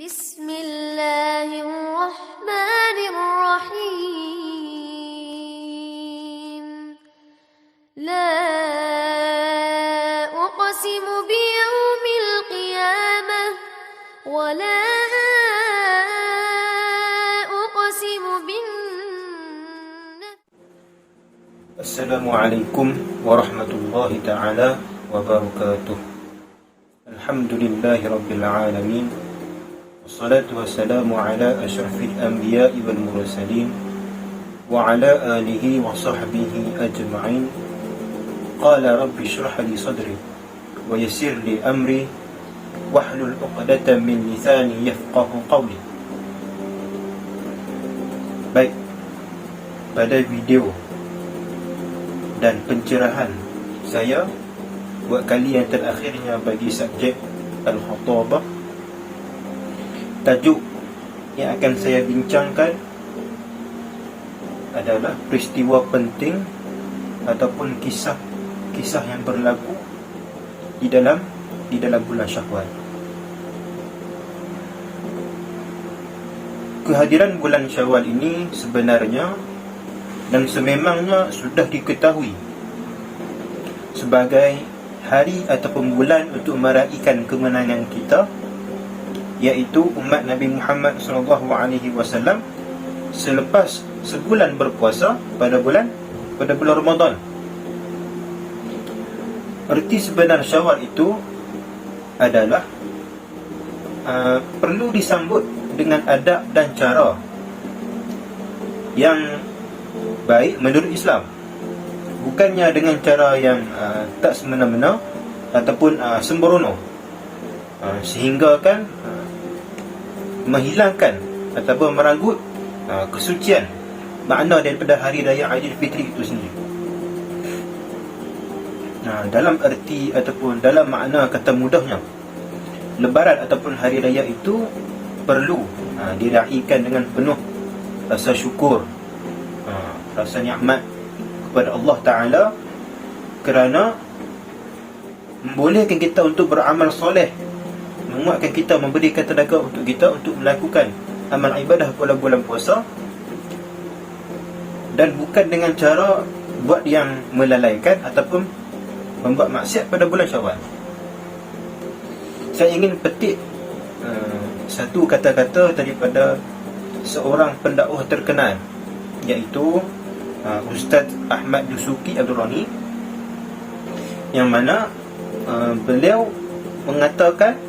بسم الله الرحمن الرحيم لا أقسم بيوم القيامة ولا أقسم بالنفس. السلام عليكم ورحمة الله تعالى وبركاته. الحمد لله رب العالمين والصلاة والسلام على أشرف الأنبياء والمرسلين وعلى آله وصحبه أجمعين. قال رب اشرح لي صدري ويسر لي أمري واحلل عقدة من لساني يفقه قولي. Baik, pada video dan pencerahan saya buat kali yang terakhirnya bagi subjek Al-Khatabah, tajuk yang akan saya bincangkan adalah peristiwa penting ataupun kisah yang berlaku di dalam bulan Syawal. Kehadiran bulan Syawal ini sebenarnya dan sememangnya sudah diketahui sebagai hari ataupun bulan untuk meraihkan kemenangan kita, iaitu umat Nabi Muhammad SAW selepas sebulan berpuasa pada bulan Ramadan. Erti sebenar Syawal itu adalah perlu disambut dengan adab dan cara yang baik menurut Islam, bukannya dengan cara yang tak semena-mena ataupun sembrono, sehingga kan menghilangkan ataupun meranggut kesucian makna daripada hari raya Aidilfitri itu sendiri. Dalam erti ataupun dalam makna kata mudahnya, Lebaran ataupun hari raya itu perlu diraihkan dengan penuh rasa syukur, rasa nikmat kepada Allah Ta'ala, kerana membolehkan kita untuk beramal soleh, menguatkan kita, memberikan tenaga untuk kita untuk melakukan amal ibadah pada bulan puasa, dan bukan dengan cara buat yang melalaikan ataupun membuat maksiat pada bulan Syawal. Saya ingin petik satu kata-kata daripada seorang pendakwah terkenal, iaitu Ustaz Ahmad Dusuki Abdul Rani, yang mana beliau mengatakan,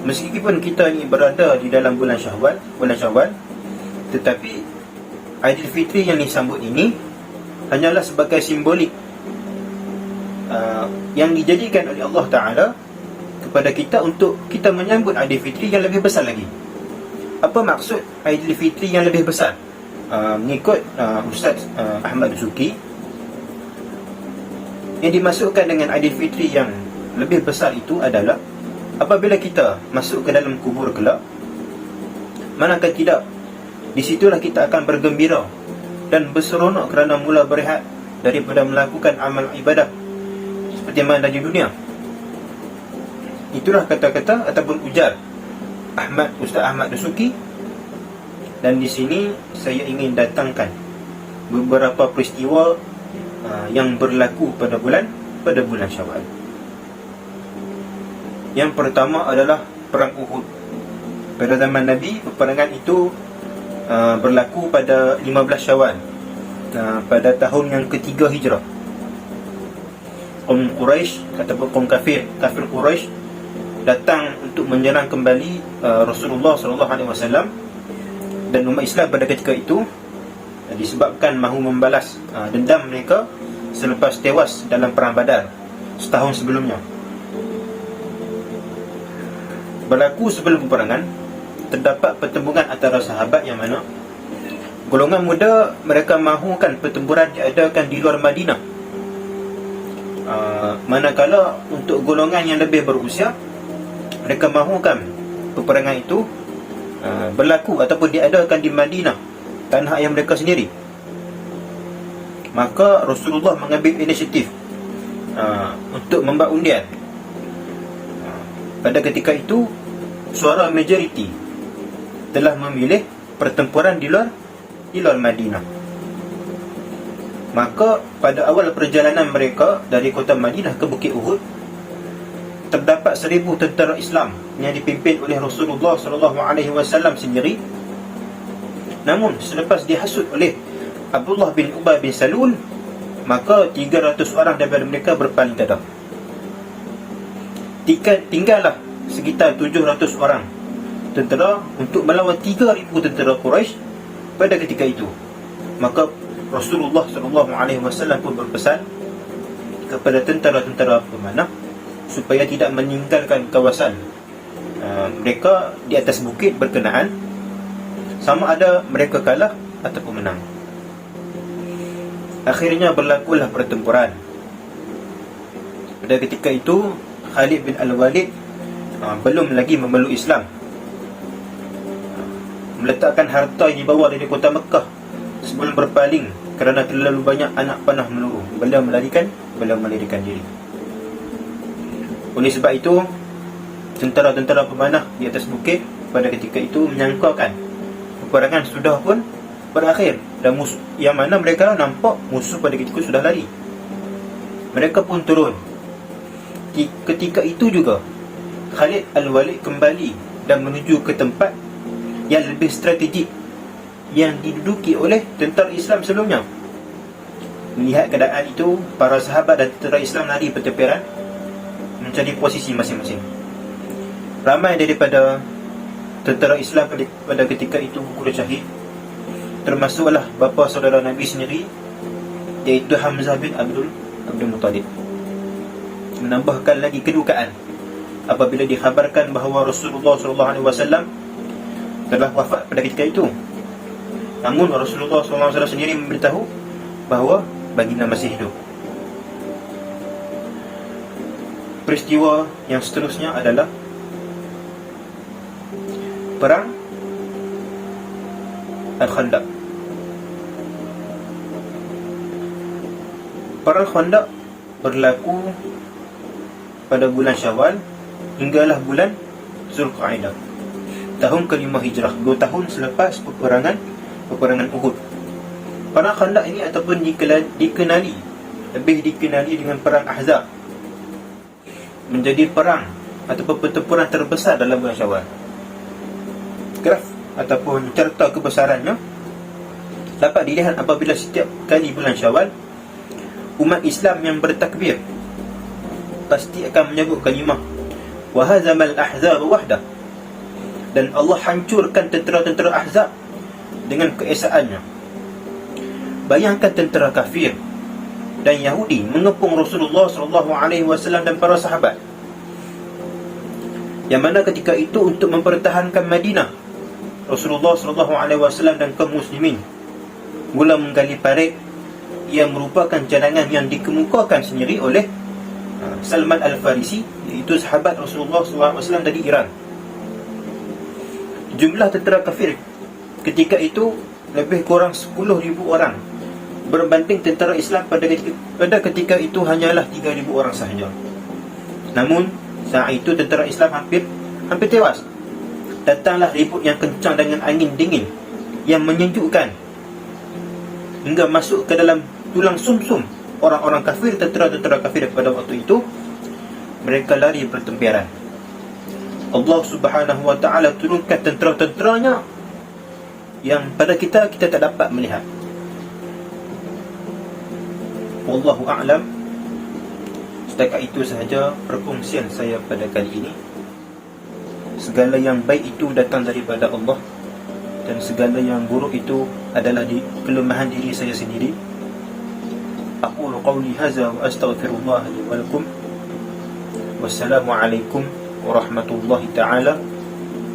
meskipun kita ini berada di dalam bulan Syawal, tetapi Aidilfitri yang disambut ini hanyalah sebagai simbolik yang dijadikan oleh Allah Ta'ala kepada kita untuk kita menyambut Aidilfitri yang lebih besar lagi. Apa maksud Aidilfitri yang lebih besar? Mengikut Ustaz Ahmad Dusuki, yang dimasukkan dengan Aidilfitri yang lebih besar itu adalah apabila kita masuk ke dalam kubur kelak, manakah tidak, di situlah kita akan bergembira dan berseronok kerana mula berehat daripada melakukan amal ibadah seperti mana di dunia. Itulah kata-kata ataupun ujar Ustaz Ahmad Dusuki. Dan di sini saya ingin datangkan beberapa peristiwa yang berlaku pada bulan Syawal. Yang pertama adalah perang Uhud. Pada zaman Nabi, peperangan itu berlaku pada 15 Syawal, pada tahun yang ketiga Hijrah. Kaum Quraisy ataupun kaum kafir Quraisy datang untuk menyerang kembali Rasulullah SAW dan umat Islam pada ketika itu, disebabkan mahu membalas dendam mereka selepas tewas dalam perang Badar setahun sebelumnya. Berlaku sebelum peperangan, terdapat pertempuran antara sahabat yang mana golongan muda mereka mahukan pertempuran diadakan di luar Madinah, manakala untuk golongan yang lebih berusia, mereka mahukan peperangan itu berlaku ataupun diadakan di Madinah, tanah ayah mereka sendiri. Maka Rasulullah mengambil inisiatif untuk membuat undian. Pada ketika itu suara majoriti telah memilih pertempuran di luar Madinah. Maka pada awal perjalanan mereka dari kota Madinah ke Bukit Uhud, terdapat 1000 tentera Islam yang dipimpin oleh Rasulullah SAW sendiri. Namun selepas dihasut oleh Abdullah bin Ubay bin Salul, maka 300 orang daripada mereka berpaling dada. Tinggallah sekitar 700 orang tentera untuk melawan 3000 tentera Quraisy pada ketika itu. Maka Rasulullah SAW pun berpesan kepada tentera-tentera pemanah supaya tidak meninggalkan kawasan mereka di atas bukit berkenaan, sama ada mereka kalah ataupun menang. Akhirnya berlakulah pertempuran. Pada ketika itu Khalid bin Al-Walid belum lagi memeluk Islam, meletakkan harta yang dibawa dari kota Mekah sebelum berpaling kerana terlalu banyak anak panah meluru. Beliau melarikan diri. Oleh sebab itu, tentera-tentera pemanah di atas bukit pada ketika itu menyangkakan peperangan sudah pun berakhir, dan yang mana mereka nampak musuh pada ketika itu sudah lari. Mereka pun turun. Ketika itu juga Khalid Al-Walid kembali dan menuju ke tempat yang lebih strategik yang diduduki oleh tentera Islam sebelumnya. Melihat keadaan itu, para sahabat dan tentera Islam lari bertemperan mencari posisi masing-masing. Ramai daripada tentera Islam pada ketika itu gugur syahid, termasuklah bapa saudara Nabi sendiri, iaitu Hamzah bin Abdul Muttalib. Menambahkan lagi kedukaan apabila dikhabarkan bahawa Rasulullah SAW telah wafat pada ketika itu. Namun Rasulullah SAW sendiri memberitahu bahawa baginda masih hidup. Peristiwa yang seterusnya adalah Perang Al-Khandaq. Perang Khandaq berlaku pada bulan Syawal hinggalah bulan Zulqa'dah, tahun ke-5 Hijrah, 2 tahun selepas peperangan Uhud. Perang Khandaq ini ataupun lebih dikenali dengan Perang Ahzab, menjadi perang ataupun pertempuran terbesar dalam bulan Syawal. Graf ataupun cerita kebesarannya dapat dilihat apabila setiap kali bulan Syawal umat Islam yang bertakbir pasti akan menyebut kalimah wa hazamal ahzab wahdah, dan Allah hancurkan tentera-tentera Ahzab dengan keesaannya. Bayangkan tentera kafir dan Yahudi mengepung Rasulullah SAW dan para sahabat, yang mana ketika itu untuk mempertahankan Madinah, Rasulullah SAW dan kaum muslimin mula menggali parit yang merupakan cadangan yang dikemukakan sendiri oleh Salman Al-Farisi, iaitu sahabat Rasulullah SAW dari Iran. Jumlah tentera kafir ketika itu lebih kurang 10,000 orang, berbanding tentera Islam pada ketika itu hanyalah 3,000 orang sahaja. Namun saat itu tentera Islam hampir tewas. Datanglah ribut yang kencang dengan angin dingin yang menyejukkan hingga masuk ke dalam tulang sumsum orang-orang kafir, tentera-tentera kafir pada waktu itu. Mereka lari bertemperan. Allah Subhanahu wa ta'ala turunkan tentera-tenteranya yang pada kita tak dapat melihat. Wallahu a'lam. Setakat itu sahaja perkongsian saya pada kali ini. Segala yang baik itu datang daripada Allah, dan segala yang buruk itu adalah kelemahan diri saya sendiri. Aqulu qawli hadza wa astaghfirullah li wa lakum. Wassalamu alaikum warahmatullahi ta'ala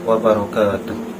wabarakatuh.